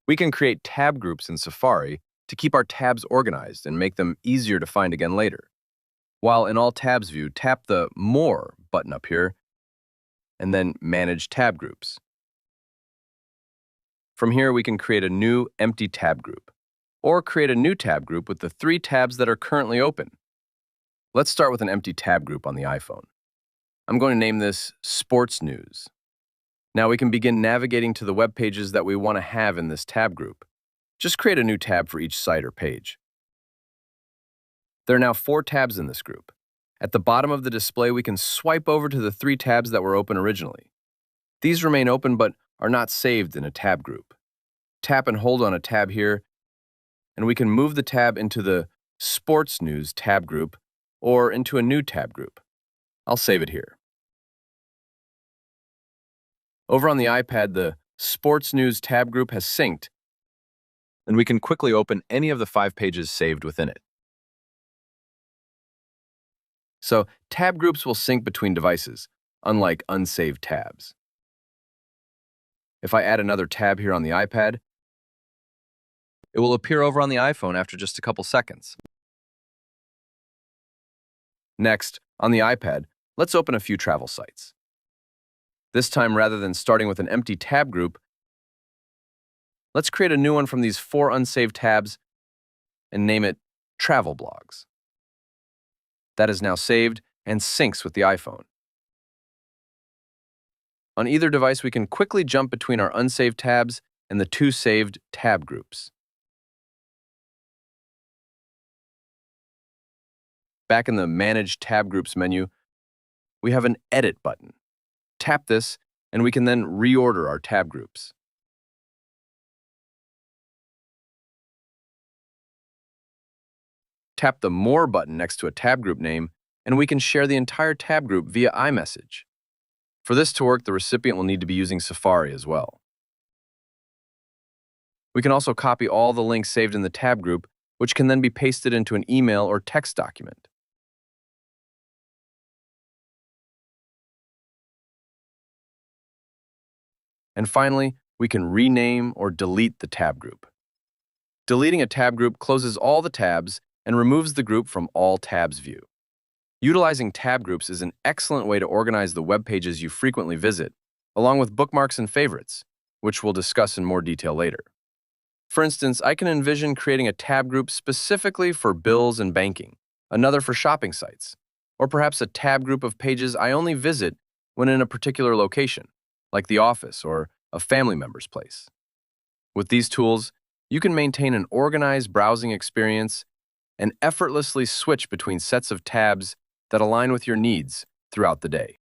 We can create tab groups in Safari to keep our tabs organized and make them easier to find again later. While in All Tabs view, tap the More button up here and then Manage Tab Groups. From here, we can create a new empty tab group or create a new tab group with the 3 tabs that are currently open. Let's start with an empty tab group on the iPhone. I'm going to name this Sports News. Now we can begin navigating to the web pages that we want to have in this tab group. Just create a new tab for each site or page. There are now 4 tabs in this group. At the bottom of the display, we can swipe over to the 3 tabs that were open originally. These remain open but are not saved in a tab group. Tap and hold on a tab here, and we can move the tab into the Sports News tab group or into a new tab group. I'll save it here. Over on the iPad, the Sports News tab group has synced, and we can quickly open any of the 5 pages saved within it. So, tab groups will sync between devices, unlike unsaved tabs. If I add another tab here on the iPad, it will appear over on the iPhone after just a couple seconds. Next, on the iPad, let's open a few travel sites. This time, rather than starting with an empty tab group, let's create a new one from these 4 unsaved tabs and name it Travel Blogs. That is now saved and syncs with the iPhone. On either device, we can quickly jump between our unsaved tabs and the 2 saved tab groups. Back in the Manage Tab Groups menu, we have an Edit button. Tap this, and we can then reorder our tab groups. Tap the More button next to a tab group name, and we can share the entire tab group via iMessage. For this to work, the recipient will need to be using Safari as well. We can also copy all the links saved in the tab group, which can then be pasted into an email or text document. And finally, we can rename or delete the tab group. Deleting a tab group closes all the tabs and removes the group from All Tabs view. Utilizing tab groups is an excellent way to organize the web pages you frequently visit, along with bookmarks and favorites, which we'll discuss in more detail later. For instance, I can envision creating a tab group specifically for bills and banking, another for shopping sites, or perhaps a tab group of pages I only visit when in a particular location, like the office or a family member's place. With these tools, you can maintain an organized browsing experience and effortlessly switch between sets of tabs that align with your needs throughout the day.